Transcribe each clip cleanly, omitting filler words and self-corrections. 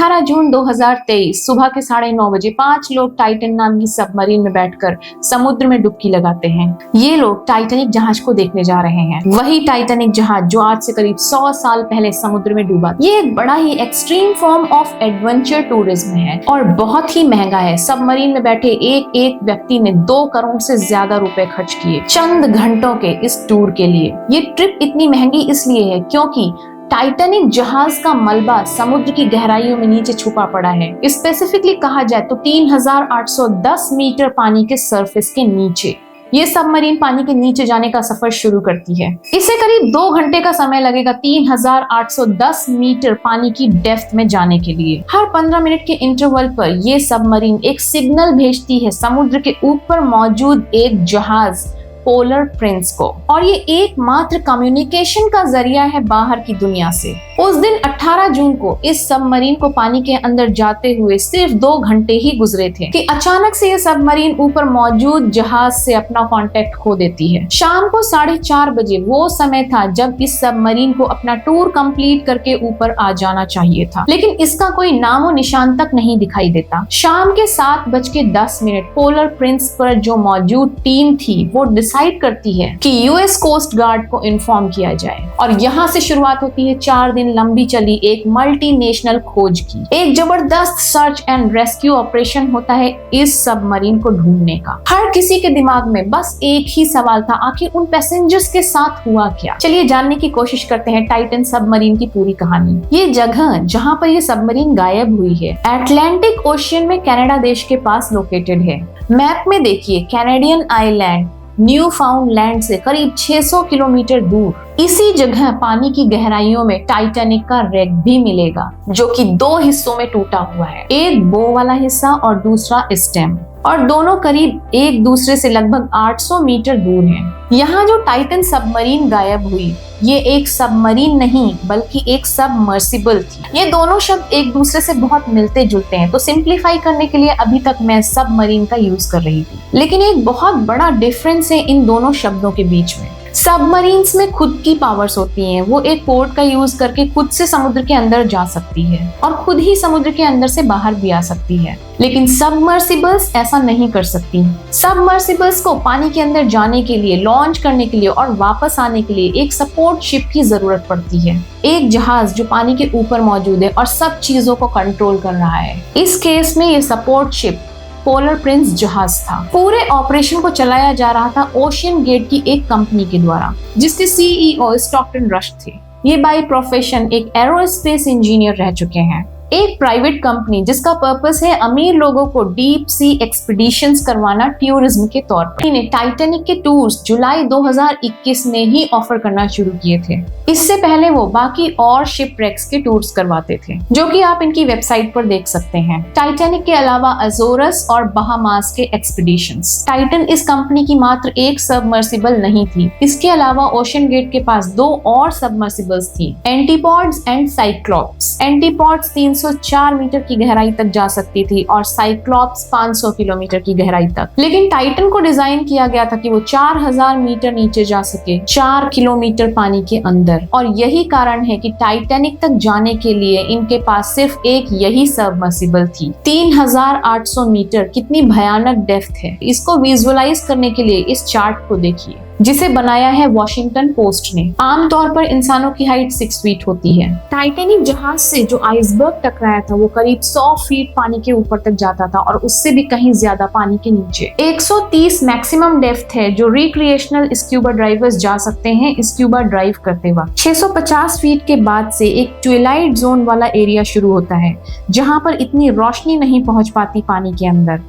18 जून 2023 सुबह के 9:30 बजे 5 लोग टाइटन नाम की सबमरीन में बैठकर समुद्र में डुबकी लगाते हैं। ये लोग टाइटैनिक जहाज को देखने जा रहे हैं, वही टाइटैनिक जहाज जो आज से करीब 100 साल पहले समुद्र में डूबा। ये एक बड़ा ही extreme form of adventure tourism है और बहुत ही महंगा है। सबमरीन में बैठे एक एक व्यक्ति ने 2 करोड़ से ज्यादा रुपए खर्च किए चंद घंटों के इस टूर के लिए। ये ट्रिप इतनी महंगी इसलिए है क्योंकि टाइटैनिक जहाज का मलबा समुद्र की गहराइयों में नीचे छुपा पड़ा है। स्पेसिफिकली कहा जाए तो 3810 मीटर पानी के सरफेस के नीचे ये सबमरीन पानी के नीचे जाने का सफर शुरू करती है। इसे करीब 2 घंटे का समय लगेगा 3810 मीटर पानी की डेप्थ में जाने के लिए। हर 15 मिनट के इंटरवल पर ये सबमरीन एक सिग्नल भेजती है समुद्र के ऊपर मौजूद एक जहाज पोलर प्रिंस को, और ये एकमात्र कम्युनिकेशन का जरिया है बाहर की दुनिया से। उस दिन 18 जून को इस सबमरीन को पानी के अंदर जाते हुए सिर्फ 2 घंटे ही गुजरे थे कि अचानक से ये सबमरीन ऊपर मौजूद जहाज से अपना कांटेक्ट खो देती है। शाम को 4:30 बजे वो समय था जब इस सबमरीन को अपना टूर कंप्लीट करके ऊपर आ जाना चाहिए था, लेकिन इसका कोई नामो निशान तक नहीं दिखाई देता। शाम के 7:10 पोलर प्रिंस पर जो मौजूद टीम थी वो डिसाइड करती है कि यूएस कोस्ट गार्ड को इन्फॉर्म किया जाए, और यहाँ से शुरुआत होती है 4 दिन लंबी चली एक मल्टीनेशनल खोज की। एक जबरदस्त सर्च एंड रेस्क्यू ऑपरेशन होता है इस सबमरीन को ढूंढने का। हर किसी के दिमाग में बस एक ही सवाल था, आखिर उन पैसेंजर्स के साथ हुआ क्या। चलिए जानने की कोशिश करते हैं टाइटन सबमरीन की पूरी कहानी। ये जगह जहाँ पर ये सबमरीन गायब हुई है अटलांटिक ओशियन में कनाडा देश के पास लोकेटेड है। मैप में देखिए कैनेडियन आइलैंड न्यू फाउंडलैंड से करीब 600 किलोमीटर दूर इसी जगह पानी की गहराइयों में टाइटैनिक का रेक भी मिलेगा, जो कि 2 हिस्सों में टूटा हुआ है। एक बो वाला हिस्सा और दूसरा स्टेम, और दोनों करीब एक दूसरे से लगभग 800 मीटर दूर हैं। यहाँ जो टाइटन सबमरीन गायब हुई ये एक सबमरीन नहीं बल्कि एक सबमर्सिबल थी। ये दोनों शब्द एक दूसरे से बहुत मिलते जुलते हैं, तो सिंप्लीफाई करने के लिए अभी तक मैं सबमरीन का यूज कर रही थी, लेकिन एक बहुत बड़ा डिफरेंस है इन दोनों शब्दों के बीच में। सबमरीन्स में खुद की पावर्स होती हैं, वो एक पोर्ट का यूज करके खुद से समुद्र के अंदर जा सकती है और खुद ही समुद्र के अंदर से बाहर भी आ सकती है, लेकिन सबमर्सिबल्स ऐसा नहीं कर सकती। सबमर्सिबल्स को पानी के अंदर जाने के लिए, लॉन्च करने के लिए और वापस आने के लिए एक सपोर्ट शिप की जरूरत पड़ती है। एक जहाज जो पानी के ऊपर मौजूद है और सब चीजों को कंट्रोल कर रहा है। इस केस में ये सपोर्ट शिप पोलर प्रिंस जहाज था। पूरे ऑपरेशन को चलाया जा रहा था ओशियन गेट की एक कंपनी के द्वारा, जिसके सीईओ स्टॉकटन रश थे। ये बाय प्रोफेशन एक एरोस्पेस इंजीनियर रह चुके हैं। एक प्राइवेट कंपनी जिसका पर्पस है अमीर लोगों को डीप सी एक्सपीडिशंस करवाना टूरिज्म के तौर पर। इन्हें टाइटैनिक के टूर्स जुलाई 2021 में ही ऑफर करना शुरू किए थे। इससे पहले वो बाकी और शिपरेक्स के टूर्स करवाते थे, जो कि आप इनकी वेबसाइट पर देख सकते हैं। टाइटैनिक के अलावा अजोरस और बहामास के एक्सपीडिशंस। टाइटन इस कंपनी की मात्र एक सबमर्सिबल नहीं थी, इसके अलावा ओशियन गेट के पास 2 और सबमर्सिबल्स थी, एंटीपॉड्स एंड साइक्लॉप्स। एंटीपॉड्स 304 मीटर की गहराई तक जा सकती थी और साइक्लॉप्स 500 किलोमीटर की गहराई तक। लेकिन टाइटन को डिजाइन किया गया था कि वो 4000 मीटर नीचे जा सके, 4 किलोमीटर पानी के अंदर। और यही कारण है कि टाइटैनिक तक जाने के लिए इनके पास सिर्फ एक यही सबमर्सिबल थी। 3800 मीटर कितनी भयानक डेप्थ है, इसको विजुअलाइज करने के लिए इस चार्ट को देखिए, जिसे बनाया है वॉशिंगटन पोस्ट ने। आमतौर पर इंसानों की हाइट 6 फीट होती है। टाइटैनिक जहाज से जो आइसबर्ग टकराया था वो करीब 100 फीट पानी के ऊपर तक जाता था और उससे भी कहीं ज्यादा पानी के नीचे। 130 मैक्सिमम डेप्थ है जो रिक्रिएशनल स्क्यूबा ड्राइवर्स जा सकते हैं स्क्यूबा ड्राइव करते वक्त। 650 फीट के बाद से एक ट्विलाइट जोन वाला एरिया शुरू होता है, जहां पर इतनी रोशनी नहीं पहुंच पाती पानी के अंदर।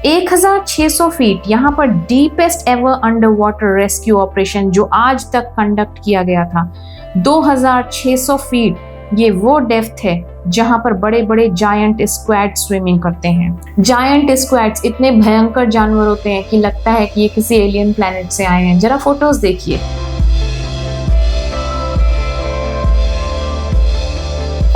1600 फीट यहाँ पर deepest ever under water rescue operation जो आज तक कंडक्ट किया गया था। 2600 फीट ये वो डेप्थ है जहां पर बड़े बड़े जायंट स्क्वैड स्विमिंग करते हैं। जायंट स्क्वैड्स इतने भयंकर जानवर होते हैं कि लगता है कि ये किसी एलियन प्लेनेट से आए हैं। जरा फोटोज देखिए।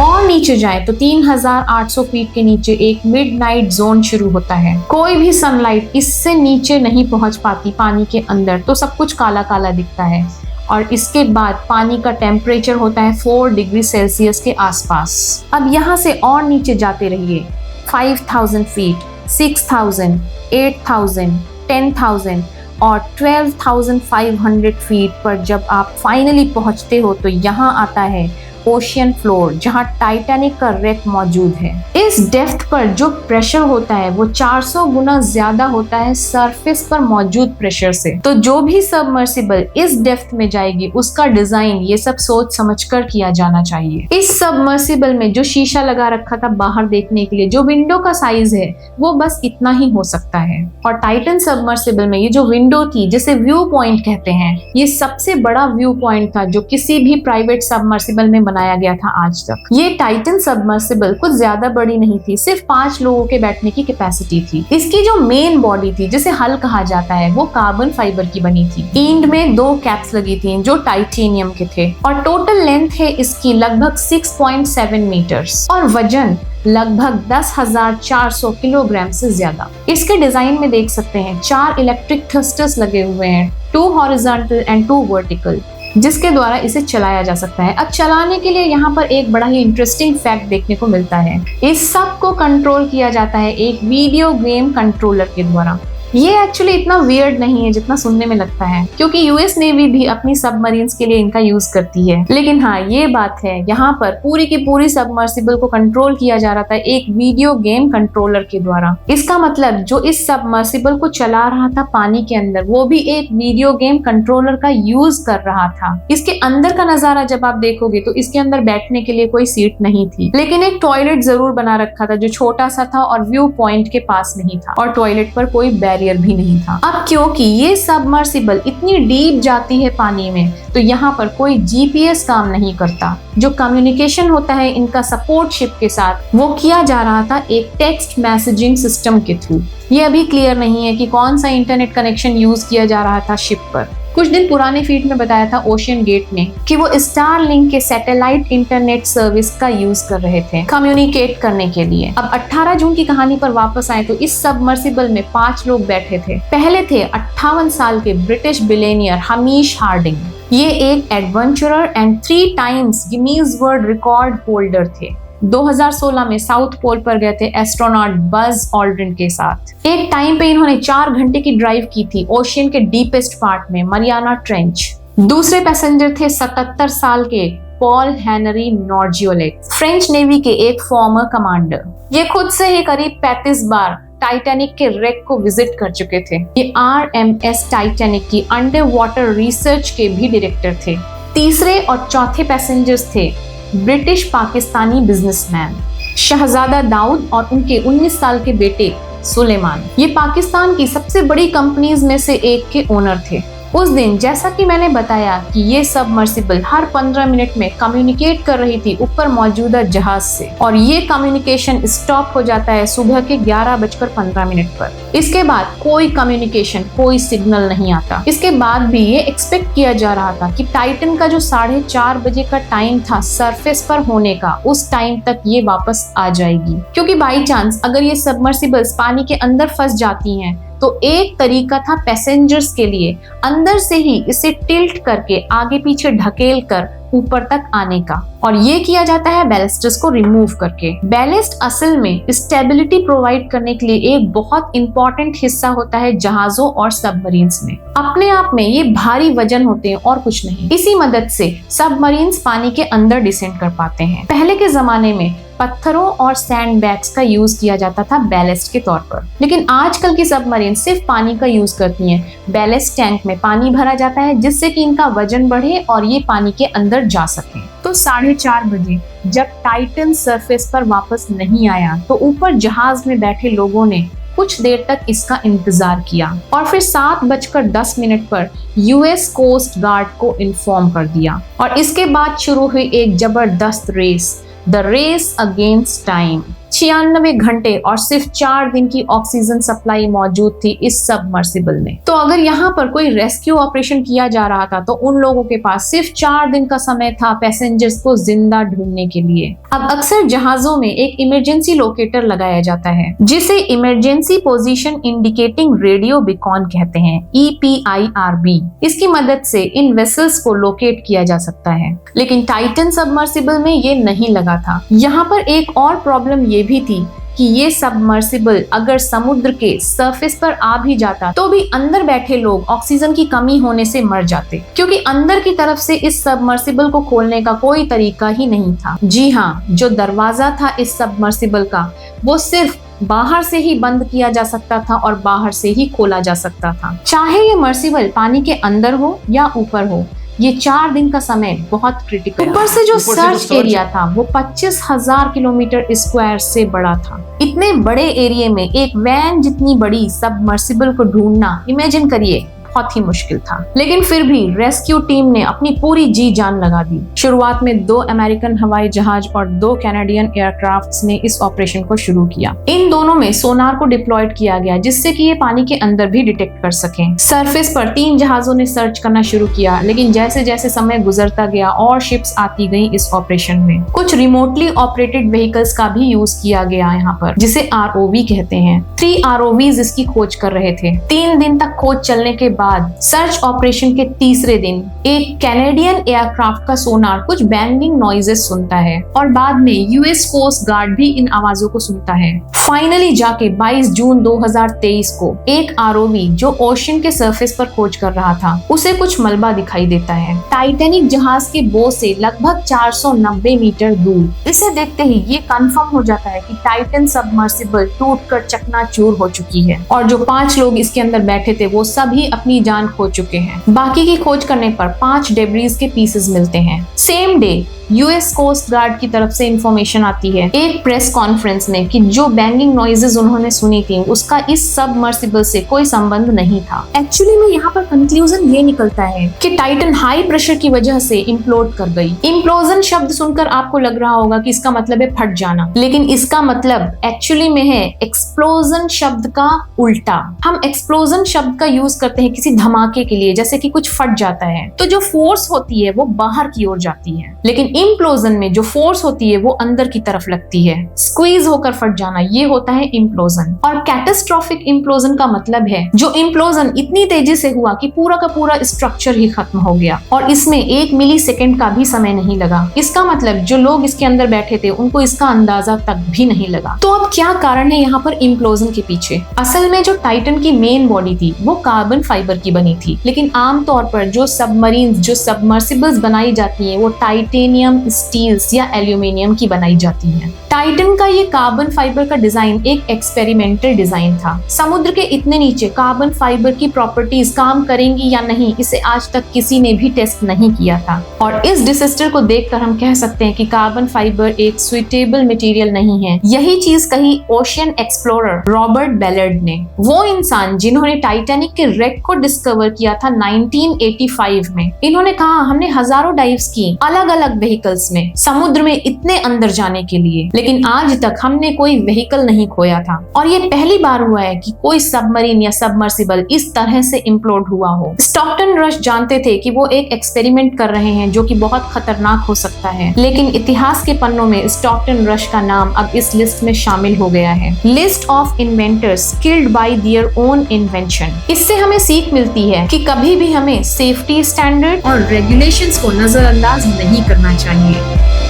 और नीचे जाए तो 3800 फीट के नीचे एक मिडनाइट जोन शुरू होता है। कोई भी सनलाइट इससे नीचे नहीं पहुंच पाती पानी के अंदर, तो सब कुछ काला काला दिखता है। और इसके बाद पानी का टेम्परेचर होता है 4 डिग्री सेल्सियस के आसपास। अब यहाँ से और नीचे जाते रहिए 5000 फीट, 6000, 8000, 10,000 और 12,500 फीट पर जब आप फाइनली पहुंचते हो तो यहाँ आता है ओशियन फ्लोर, जहां टाइटैनिक का रेक मौजूद है। इस डेप्थ पर जो प्रेशर होता है वो 400 गुना ज्यादा होता है सरफेस पर मौजूद प्रेशर से। तो जो भी सबमर्सिबल इस डेप्थ में जाएगी उसका डिजाइन ये सब सोच समझकर किया जाना चाहिए। इस सबमर्सिबल में जो शीशा लगा रखा था बाहर देखने के लिए, जो विंडो का साइज है वो बस इतना ही हो सकता है। और टाइटन सबमर्सिबल में ये जो विंडो थी जिसे व्यू पॉइंट कहते हैं, ये सबसे बड़ा व्यू पॉइंट था जो किसी भी प्राइवेट सबमर्सिबल में बनाया गया था आज तक। ये टाइटन सबमर्सिबल कुछ ज्यादा बड़ी नहीं थी, सिर्फ 5 लोगों के बैठने की कैपेसिटी थी। इसकी जो मेन बॉडी थी जिसे हल कहा जाता है वो कार्बन फाइबर की बनी थी। एंड में 2 कैप्स लगी थी जो टाइटेनियम के थे और टोटल लेंथ है इसकी लगभग 6.7 मीटर्स और वजन लगभग 10,400 किलोग्राम से ज्यादा। इसके डिजाइन में देख सकते हैं 4 इलेक्ट्रिक थ्रस्टर्स लगे हुए हैं, 2 हॉरिजॉन्टल एंड 2 वर्टिकल, जिसके द्वारा इसे चलाया जा सकता है। अब चलाने के लिए यहाँ पर एक बड़ा ही इंटरेस्टिंग फैक्ट देखने को मिलता है। इस सब को कंट्रोल किया जाता है एक वीडियो गेम कंट्रोलर के द्वारा। ये एक्चुअली इतना वियर्ड नहीं है जितना सुनने में लगता है, क्योंकि यूएस नेवी भी अपनी सबमरीन्स के लिए इनका यूज करती है। लेकिन हाँ, ये बात है, यहाँ पर पूरी की पूरी सबमर्सिबल को कंट्रोल किया जा रहा था एक वीडियो गेम कंट्रोलर के द्वारा। इसका मतलब जो इस सबमर्सिबल को चला रहा था पानी के अंदर, वो भी एक वीडियो गेम कंट्रोलर का यूज कर रहा था। इसके अंदर का नजारा जब आप देखोगे तो इसके अंदर बैठने के लिए कोई सीट नहीं थी, लेकिन एक टॉयलेट जरूर बना रखा था जो छोटा सा था और व्यू पॉइंट के पास नहीं था, और टॉयलेट पर कोई बैरियर भी नहीं था। अब क्योंकि ये सबमर्सिबल इतनी डीप जाती है पानी में, तो यहाँ पर कोई जीपीएस काम नहीं करता। जो कम्युनिकेशन होता है इनका सपोर्ट शिप के साथ, वो किया जा रहा था एक टेक्स्ट मैसेजिंग सिस्टम के थ्रू। ये अभी क्लियर नहीं है कि कौन सा इंटरनेट कनेक्शन यूज किया जा रहा था शिप पर। कुछ दिन पुराने फीड में बताया था ओशियन गेट ने कि वो स्टारलिंक के सैटेलाइट इंटरनेट सर्विस का यूज कर रहे थे कम्युनिकेट करने के लिए। अब 18 जून की कहानी पर वापस आए तो इस सबमर्सिबल में 5 लोग बैठे थे। पहले थे 58 साल के ब्रिटिश बिलियनियर हमीश हार्डिंग। ये एक adventurer and 3 times Guinness world record holder थे। 2016 में साउथ पोल पर गए थे एस्ट्रोनॉट बज ऑल्ड्रिन के साथ। एक टाइम पे इन्होंने 4 घंटे की ड्राइव की थी ओशियन के डीपेस्ट पार्ट में, मरियाना ट्रेंच। दूसरे पैसेंजर थे 77 साल के पॉल हेनरी नॉर्जियोलेक, फ्रेंच नेवी के एक फॉर्मर कमांडर। ये खुद से ही करीब 35 बार टाइटैनिक के रेक को विजिट कर चुके थे। ये RMS टाइटैनिक की अंडर वाटर रिसर्च के भी डायरेक्टर थे। तीसरे और चौथे पैसेंजर्स थे ब्रिटिश पाकिस्तानी बिजनेसमैन शहजादा दाऊद और उनके 19 साल के बेटे सुलेमान। ये पाकिस्तान की सबसे बड़ी कंपनीज में से एक के ओनर थे। उस दिन जैसा कि मैंने बताया कि ये सबमर्सिबल हर 15 मिनट में कम्युनिकेट कर रही थी ऊपर मौजूदा जहाज से, और ये कम्युनिकेशन स्टॉप हो जाता है सुबह के 11:15 पर। इसके बाद कोई कम्युनिकेशन, कोई सिग्नल नहीं आता। इसके बाद भी ये एक्सपेक्ट किया जा रहा था कि टाइटन का जो 4:30 बजे का टाइम था सरफेस पर होने का, उस टाइम तक ये वापस आ जाएगी, क्योंकि बाई चांस अगर ये सबमर्सिबल्स पानी के अंदर फंस जाती हैं तो एक तरीका था पैसेंजर्स के लिए अंदर से ही इसे टिल्ट करके आगे पीछे ढकेल कर ऊपर तक आने का, और ये किया जाता है बैलिस्टर्स को रिमूव करके। बैलिस्ट असल में स्टेबिलिटी प्रोवाइड करने के लिए एक बहुत इंपॉर्टेंट हिस्सा होता है जहाजों और सबमरीन्स में। अपने आप में ये भारी वजन होते हैं और कुछ नहीं। इसी मदद से सबमरीन्स पानी के अंदर डिसेंड कर पाते हैं। पहले के जमाने में पत्थरों और सैंड बैग्स का यूज किया जाता था बैलेस्ट के तौर पर, लेकिन आजकल की सबमरीन सिर्फ पानी का यूज करती हैं। बैलेस्ट टैंक में पानी भरा जाता है जिससे कि इनका वजन बढ़े और ये पानी के अंदर जा सके। तो 4:30 बजे जब टाइटन सरफेस पर वापस नहीं आया तो ऊपर जहाज में बैठे लोगों ने कुछ देर तक इसका इंतजार किया और फिर 7:10 पर यूएस कोस्ट गार्ड को इन्फॉर्म कर दिया, और इसके बाद शुरू हुई एक जबरदस्त race, the race against time. 96 घंटे और सिर्फ 4 दिन की ऑक्सीजन सप्लाई मौजूद थी इस सबमर्सिबल में। तो अगर यहाँ पर कोई रेस्क्यू ऑपरेशन किया जा रहा था तो उन लोगों के पास सिर्फ 4 दिन का समय था पैसेंजर्स को जिंदा ढूंढने के लिए। अब अक्सर जहाजों में एक इमरजेंसी लोकेटर लगाया जाता है जिसे emergency position indicating radio beacon कहते हैं, EPIRB। इसकी मदद से इन वेसल्स को लोकेट किया जा सकता है, लेकिन टाइटन सबमर्सिबल में ये नहीं लगा था। यहाँ पर एक और प्रॉब्लम ये भी थी कि ये सबमर्सिबल अगर समुद्र के सरफेस पर आ भी जाता तो भी अंदर बैठे लोग ऑक्सीजन की कमी होने से मर जाते, क्योंकि अंदर की तरफ से इस सबमर्सिबल को खोलने का कोई तरीका ही नहीं था। जी हाँ, जो दरवाजा था इस सबमर्सिबल का वो सिर्फ बाहर से ही बंद किया जा सकता था और बाहर से ही खोला जा सकता था, चाहे ये मर्सिबल पानी के अंदर हो या ऊपर हो। ये 4 दिन का समय बहुत क्रिटिकल। ऊपर से जो सर्च एरिया था वो 25,000 किलोमीटर स्क्वायर से बड़ा था। इतने बड़े एरिया में एक वैन जितनी बड़ी सबमर्सिबल को ढूंढना, इमेजिन करिए, बहुत ही मुश्किल था। लेकिन फिर भी रेस्क्यू टीम ने अपनी पूरी जी जान लगा दी। शुरुआत में 2 अमेरिकन हवाई जहाज और 2 कैनेडियन एयरक्राफ्ट्स ने इस ऑपरेशन को शुरू किया। इन दोनों में सोनार को डिप्लॉयड किया गया जिससे कि ये पानी के अंदर भी डिटेक्ट कर सकें। सरफेस पर 3 जहाजों ने सर्च करना शुरू किया, लेकिन जैसे जैसे समय गुजरता गया और शिप्स आती गई इस ऑपरेशन में। कुछ रिमोटली ऑपरेटेड व्हीकल्स का भी यूज किया गया यहाँ पर, जिसे ROV कहते हैं। 3 ROVs इसकी खोज कर रहे थे। 3 दिन तक खोज चलने के बाद सर्च ऑपरेशन के तीसरे दिन एक कैनेडियन एयरक्राफ्ट का सोनार कुछ बैंगिंग नॉइजेस सुनता है और बाद में US कोस्ट गार्ड भी इन आवाजों को सुनता है। फाइनली जाके 22 जून 2023 को एक ROV जो ओशन के सरफेस पर खोज कर रहा था उसे कुछ मलबा दिखाई देता है, टाइटैनिक जहाज के बो से लगभग 490 मीटर दूर। इसे देखते ही ये कंफर्म हो जाता है कि टाइटन सबमर्सिबल टूटकर चकनाचूर हो चुकी है और जो 5 लोग इसके अंदर बैठे थे वो सभी अपनी जान खो चुके हैं। बाकी की खोज करने पर 5 डेब्रीज के पीसेस मिलते हैं। Same day US coast guard की तरफ से इंफॉर्मेशन आती है एक प्रेस कॉन्फ्रेंस में कि जो बैंगिंग नॉइजेस उन्होंने सुनी थी उसका इस सबमर्सिबल से कोई संबंध नहीं था। एक्चुअली में यहाँ पर कंक्लूजन ये निकलता है कि टाइटन हाई प्रेशर की वजह से इम्प्लोड कर गई। इम्प्लोजन शब्द सुनकर आपको लग रहा होगा कि इसका मतलब है फट जाना, लेकिन इसका मतलब एक्चुअली में है एक्सप्लोजन शब्द का उल्टा। हम एक्सप्लोजन शब्द का यूज करते हैं किसी धमाके के लिए, जैसे कि कुछ फट जाता है तो जो फोर्स होती है वो बाहर की ओर जाती है, लेकिन इम्प्लोजन में जो फोर्स होती है वो अंदर की तरफ लगती है। स्क्वीज होकर फट जाना ये होता है इम्प्लोजन। और कैटास्ट्रोफिक इम्प्लोजन का मतलब है जो इम्प्लोजन इतनी तेजी से हुआ कि पूरा का पूरा स्ट्रक्चर ही खत्म हो गया और इसमें 1 मिली सेकेंड का भी समय नहीं लगा। इसका मतलब जो लोग इसके अंदर बैठे थे उनको इसका अंदाजा तक भी नहीं लगा। तो अब क्या कारण है यहाँ पर इम्प्लोजन के पीछे? असल में जो टाइटन की मेन बॉडी थी वो कार्बन फाइबर की बनी थी, लेकिन आमतौर पर जो सबमरीन जो सबमर्सिबल्स बनाई जाती है वो टाइटेनियम, स्टील्स या एल्यूमिनियम की बनाई जाती है। टाइटन का ये कार्बन फाइबर का डिजाइन एक एक्सपेरिमेंटल डिजाइन था। समुद्र के इतने नीचे कार्बन फाइबर की प्रॉपर्टीज काम करेंगी या नहीं इसे आज तक किसी ने भी टेस्ट नहीं किया था और इस डिजास्टर को देखकर हम कह सकते हैं कि कार्बन फाइबर एक सुइटेबल मटेरियल नहीं है। यही चीज कही ओशियन एक्सप्लोरर रॉबर्ट बेलर्ड ने, वो इंसान जिन्होंने टाइटैनिक के रेक को डिस्कवर किया था 1985 में। इन्होंने कहा हमने हजारों डाइव्स की अलग अलग व्हीकल्स में समुद्र में इतने अंदर जाने के लिए, लेकिन आज तक हमने कोई व्हीकल नहीं खोया था और ये पहली बार हुआ है कि कोई सबमरीन या सबमर्सिबल इस तरह से इम्प्लोड हुआ हो। स्टॉकटन रश जानते थे कि वो एक एक्सपेरिमेंट कर रहे हैं जो कि बहुत खतरनाक हो सकता है, लेकिन इतिहास के पन्नों में स्टॉकटन रश का नाम अब इस लिस्ट में शामिल हो गया है, list of inventors killed by their own invention. इससे हमें सीख मिलती है कि कभी भी हमें सेफ्टी स्टैंडर्ड और रेगुलेशंस को नजरअंदाज नहीं करना चाहिए।